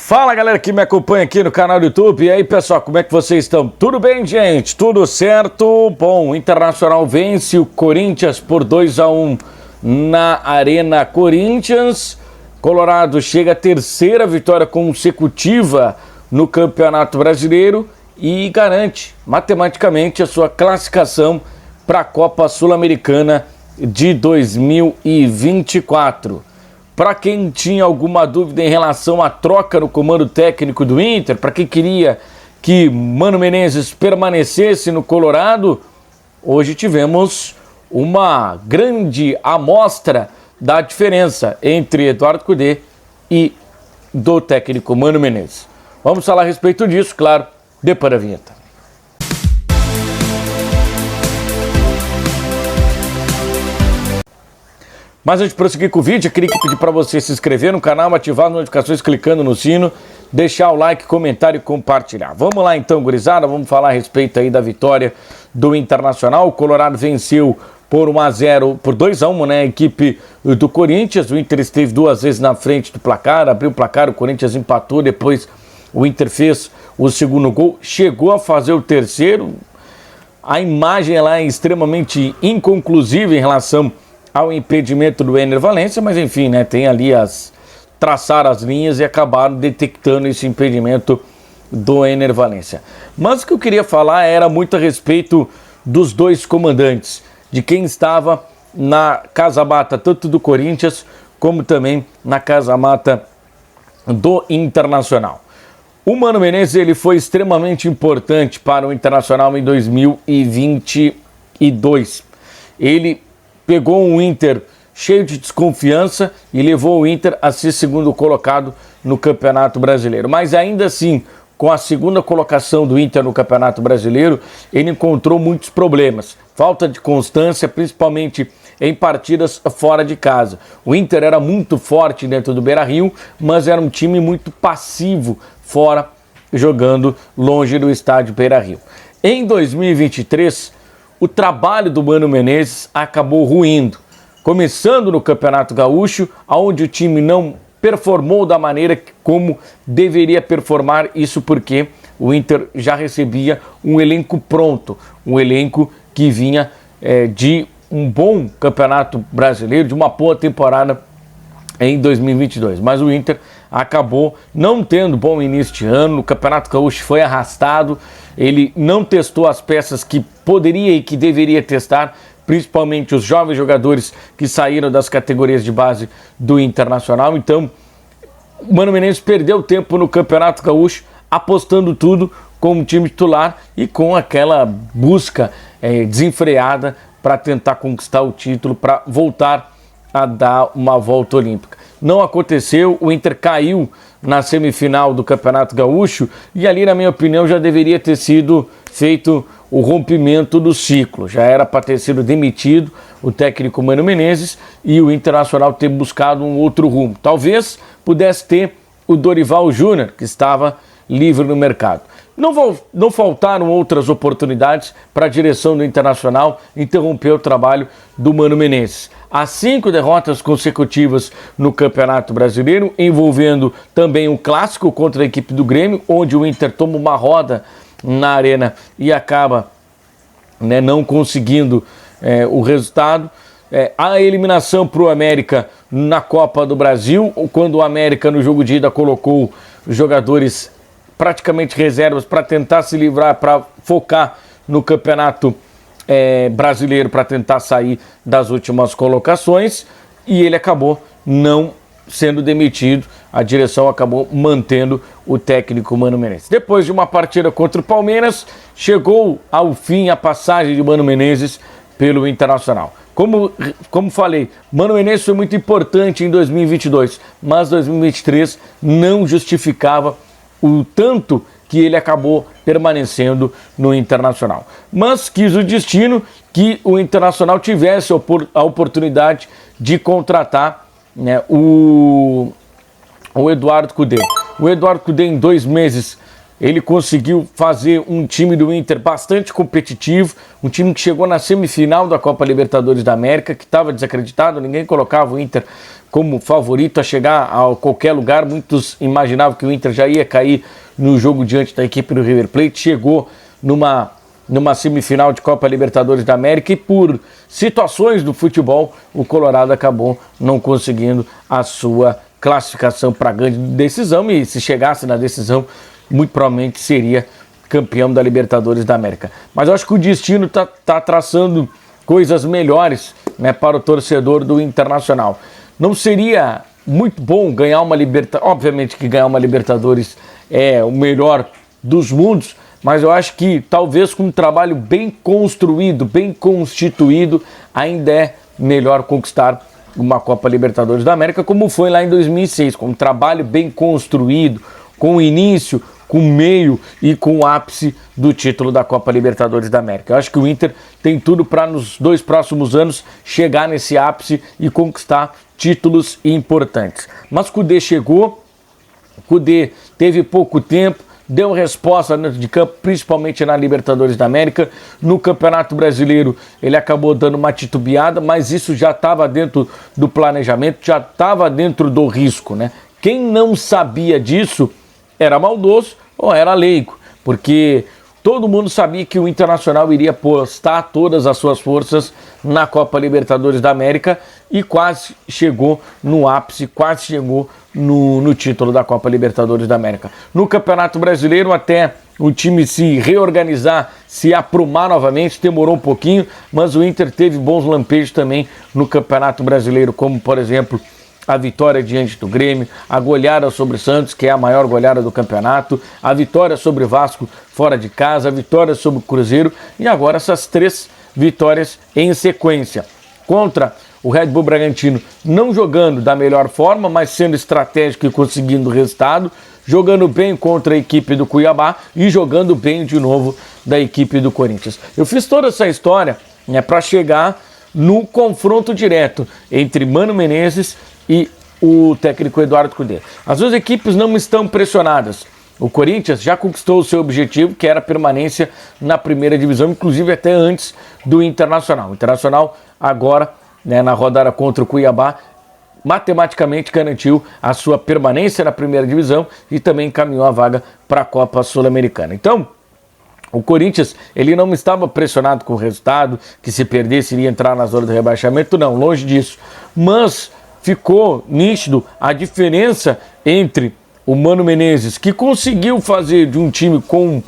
Fala galera que me acompanha aqui no canal do YouTube. E aí pessoal, como é que vocês estão? Tudo bem, gente? Tudo certo? Bom, o Internacional vence o Corinthians por 2-1 na Arena Corinthians. Colorado chega à terceira vitória consecutiva no Campeonato Brasileiro e garante matematicamente a sua classificação para a Copa Sul-Americana de 2024. Para quem tinha alguma dúvida em relação à troca no comando técnico do Inter, para quem queria que Mano Menezes permanecesse no Colorado, hoje tivemos uma grande amostra da diferença entre Eduardo Cudê e do técnico Mano Menezes. Vamos falar a respeito disso, claro, depois da vinheta. Mas antes de prosseguir com o vídeo, eu queria pedir para você se inscrever no canal, ativar as notificações clicando no sino, deixar o like, comentário e compartilhar. Vamos lá então, gurizada, vamos falar a respeito aí da vitória do Internacional. O Colorado venceu por 1-0, por 2-1, né, a equipe do Corinthians. O Inter esteve duas vezes na frente do placar, abriu o placar, o Corinthians empatou, depois o Inter fez o segundo gol, chegou a fazer o terceiro. A imagem lá é extremamente inconclusiva em relação ao impedimento do Ener Valencia, mas enfim, né, tem ali traçar as linhas e acabaram detectando esse impedimento do Ener Valencia. Mas o que eu queria falar era muito a respeito dos dois comandantes, de quem estava na casa-mata, tanto do Corinthians, como também na casa-mata do Internacional. O Mano Menezes, ele foi extremamente importante para o Internacional em 2022. Ele pegou um Inter cheio de desconfiança e levou o Inter a ser segundo colocado no Campeonato Brasileiro. Mas ainda assim, com a segunda colocação do Inter no Campeonato Brasileiro, ele encontrou muitos problemas. Falta de constância, principalmente em partidas fora de casa. O Inter era muito forte dentro do Beira-Rio, mas era um time muito passivo fora, jogando longe do estádio Beira-Rio. Em 2023, o trabalho do Mano Menezes acabou ruindo, começando no Campeonato Gaúcho, onde o time não performou da maneira como deveria performar, isso porque o Inter já recebia um elenco pronto, um elenco que vinha de um bom Campeonato Brasileiro, de uma boa temporada em 2022, mas o Inter acabou não tendo bom início de ano. O Campeonato Gaúcho foi arrastado, ele não testou as peças que poderia e que deveria testar, principalmente os jovens jogadores que saíram das categorias de base do Internacional. Então, o Mano Menezes perdeu tempo no Campeonato Gaúcho, apostando tudo como time titular e com aquela busca desenfreada para tentar conquistar o título, para voltar a dar uma volta olímpica. Não aconteceu, o Inter caiu na semifinal do Campeonato Gaúcho e ali, na minha opinião, já deveria ter sido feito o rompimento do ciclo. Já era para ter sido demitido o técnico Mano Menezes e o Internacional ter buscado um outro rumo. Talvez pudesse ter o Dorival Júnior, que estava livre no mercado. Não faltaram outras oportunidades para a direção do Internacional interromper o trabalho do Mano Menezes. As 5 derrotas consecutivas no Campeonato Brasileiro, envolvendo também um clássico contra a equipe do Grêmio, onde o Inter toma uma roda na arena e acaba não conseguindo o resultado. A eliminação para o América na Copa do Brasil, quando o América no jogo de ida colocou jogadores praticamente reservas para tentar se livrar, para focar no Campeonato Brasileiro, para tentar sair das últimas colocações, e ele acabou não sendo demitido. A direção acabou mantendo o técnico Mano Menezes. Depois de uma partida contra o Palmeiras, chegou ao fim a passagem de Mano Menezes pelo Internacional. Como falei, Mano Menezes foi muito importante em 2022, mas 2023 não justificava o tanto que ele acabou permanecendo no Internacional. Mas quis o destino que o Internacional tivesse a oportunidade de contratar o Eduardo Cudê. O Eduardo Cudê, em 2 meses, ele conseguiu fazer um time do Inter bastante competitivo, um time que chegou na semifinal da Copa Libertadores da América, que estava desacreditado, ninguém colocava o Inter como favorito a chegar a qualquer lugar. Muitos imaginavam que o Inter já ia cair no jogo diante da equipe do River Plate. Chegou numa semifinal de Copa Libertadores da América e por situações do futebol o Colorado acabou não conseguindo a sua classificação para a grande decisão, e se chegasse na decisão muito provavelmente seria campeão da Libertadores da América. Mas eu acho que o destino está traçando coisas melhores, né, para o torcedor do Internacional. Não seria muito bom ganhar uma Libertadores? Obviamente que ganhar uma Libertadores é o melhor dos mundos, mas eu acho que talvez com um trabalho bem construído, bem constituído, ainda é melhor conquistar uma Copa Libertadores da América, como foi lá em 2006, com um trabalho bem construído, com o início, com o meio e com o ápice do título da Copa Libertadores da América. Eu acho que o Inter tem tudo para nos 2 próximos anos chegar nesse ápice e conquistar títulos importantes. Mas Kudê chegou, Kudê teve pouco tempo, deu resposta dentro de campo, principalmente na Libertadores da América. No Campeonato Brasileiro ele acabou dando uma titubeada, mas isso já estava dentro do planejamento, já estava dentro do risco, né? Quem não sabia disso era maldoso ou era leigo, porque todo mundo sabia que o Internacional iria postar todas as suas forças na Copa Libertadores da América e quase chegou no ápice, quase chegou no título da Copa Libertadores da América. No Campeonato Brasileiro, até o time se reorganizar, se aprumar novamente, demorou um pouquinho, mas o Inter teve bons lampejos também no Campeonato Brasileiro, como, por exemplo, a vitória diante do Grêmio, a goleada sobre o Santos, que é a maior goleada do campeonato, a vitória sobre o Vasco fora de casa, a vitória sobre o Cruzeiro e agora essas 3 vitórias em sequência. Contra o Red Bull Bragantino, não jogando da melhor forma, mas sendo estratégico e conseguindo resultado, jogando bem contra a equipe do Cuiabá e jogando bem de novo da equipe do Corinthians. Eu fiz toda essa história, né, para chegar no confronto direto entre Mano Menezes e o técnico Eduardo Cudê. As 2 equipes não estão pressionadas. O Corinthians já conquistou o seu objetivo, que era a permanência na primeira divisão, inclusive até antes do Internacional. O Internacional agora, né, na rodada contra o Cuiabá, matematicamente garantiu a sua permanência na primeira divisão e também encaminhou a vaga para a Copa Sul-Americana. Então, o Corinthians, ele não estava pressionado com o resultado, que se perdesse iria entrar na zona de rebaixamento, não, longe disso. Mas ficou nítido a diferença entre o Mano Menezes, que conseguiu fazer de um time com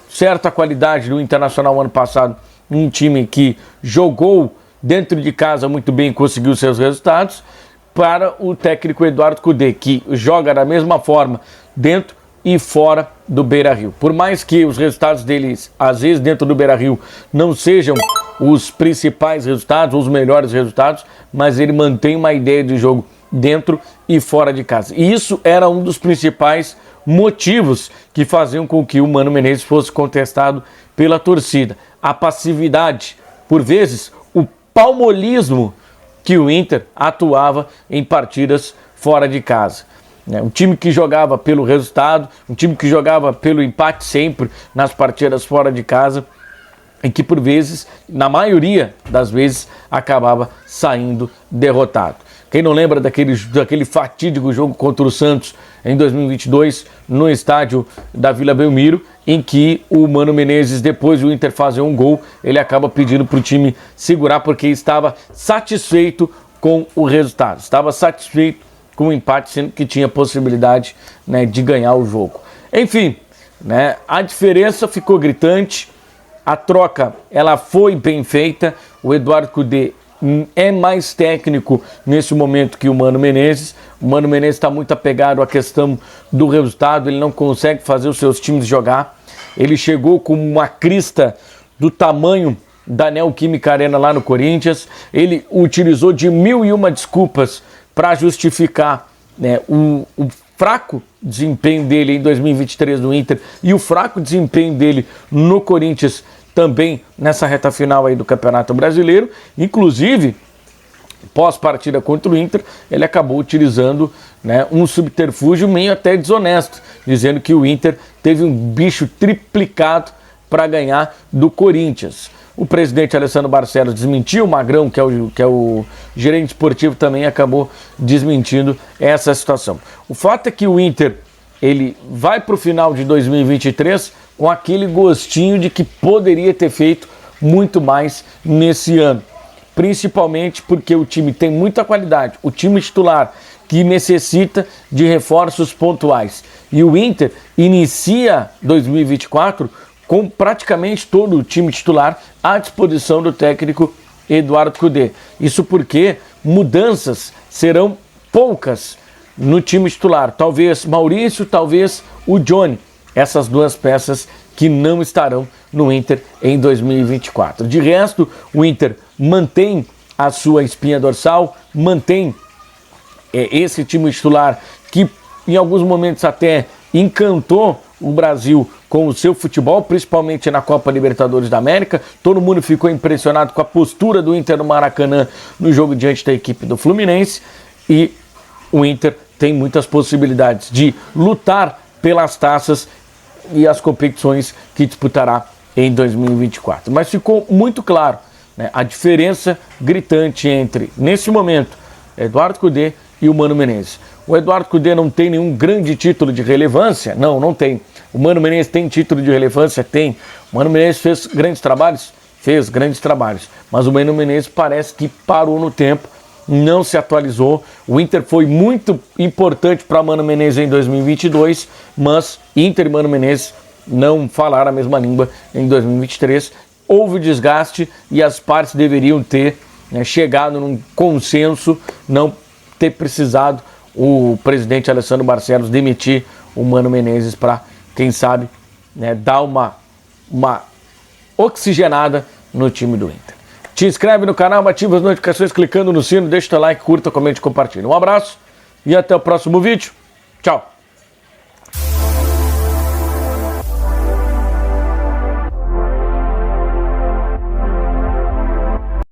certa qualidade do Internacional ano passado, um time que jogou dentro de casa muito bem e conseguiu seus resultados, para o técnico Eduardo Cudê, que joga da mesma forma dentro e fora do Beira-Rio. Por mais que os resultados deles, às vezes dentro do Beira-Rio, não sejam os principais resultados, os melhores resultados, mas ele mantém uma ideia de jogo dentro e fora de casa. E isso era um dos principais motivos que faziam com que o Mano Menezes fosse contestado pela torcida. A passividade, por vezes, o palmolismo que o Inter atuava em partidas fora de casa. Um time que jogava pelo resultado, um time que jogava pelo empate sempre nas partidas fora de casa e que por vezes, na maioria das vezes, acabava saindo derrotado. Quem não lembra daquele fatídico jogo contra o Santos em 2022 no estádio da Vila Belmiro, em que o Mano Menezes, depois do Inter fazer um gol, ele acaba pedindo para o time segurar porque estava satisfeito com o resultado, estava satisfeito com o empate, sendo que tinha possibilidade, né, de ganhar o jogo. Enfim, né, a diferença ficou gritante, a troca ela foi bem feita, o Eduardo Cudê é mais técnico nesse momento que o Mano Menezes. O Mano Menezes está muito apegado à questão do resultado, ele não consegue fazer os seus times jogar. Ele chegou com uma crista do tamanho da Neoquímica Arena lá no Corinthians, ele utilizou de 1001 desculpas para justificar, né, o fraco desempenho dele em 2023 no Inter e o fraco desempenho dele no Corinthians também nessa reta final aí do Campeonato Brasileiro. Inclusive, pós-partida contra o Inter, ele acabou utilizando, né, um subterfúgio meio até desonesto, dizendo que o Inter teve um bicho triplicado para ganhar do Corinthians. O presidente Alessandro Barcelos desmentiu, o Magrão, que é o gerente esportivo, também acabou desmentindo essa situação. O fato é que o Inter ele vai para o final de 2023 com aquele gostinho de que poderia ter feito muito mais nesse ano. Principalmente porque o time tem muita qualidade, o time titular que necessita de reforços pontuais. E o Inter inicia 2024 com praticamente todo o time titular à disposição do técnico Eduardo Cudê. Isso porque mudanças serão poucas no time titular. Talvez Maurício, talvez o Johnny. Essas duas peças que não estarão no Inter em 2024. De resto, o Inter mantém a sua espinha dorsal, mantém esse time titular que em alguns momentos até encantou o Brasil com o seu futebol, principalmente na Copa Libertadores da América. Todo mundo ficou impressionado com a postura do Inter no Maracanã no jogo diante da equipe do Fluminense, e o Inter tem muitas possibilidades de lutar pelas taças e as competições que disputará em 2024. Mas ficou muito claro, né, a diferença gritante entre, nesse momento, Eduardo Cudê e o Mano Menezes. O Eduardo Cudê não tem nenhum grande título de relevância? Não tem. O Mano Menezes tem título de relevância? Tem. O Mano Menezes fez grandes trabalhos? Fez grandes trabalhos. Mas o Mano Menezes parece que parou no tempo, não se atualizou. O Inter foi muito importante para Mano Menezes em 2022, mas Inter e Mano Menezes não falaram a mesma língua em 2023. Houve desgaste e as partes deveriam ter, né, chegado num consenso, não ter precisado o presidente Alessandro Barcelos demitir o Mano Menezes para, quem sabe, né, dar uma oxigenada no time do Inter. Te inscreve no canal, ativa as notificações clicando no sino, deixa o teu like, curta, comente e compartilha. Um abraço e até o próximo vídeo. Tchau!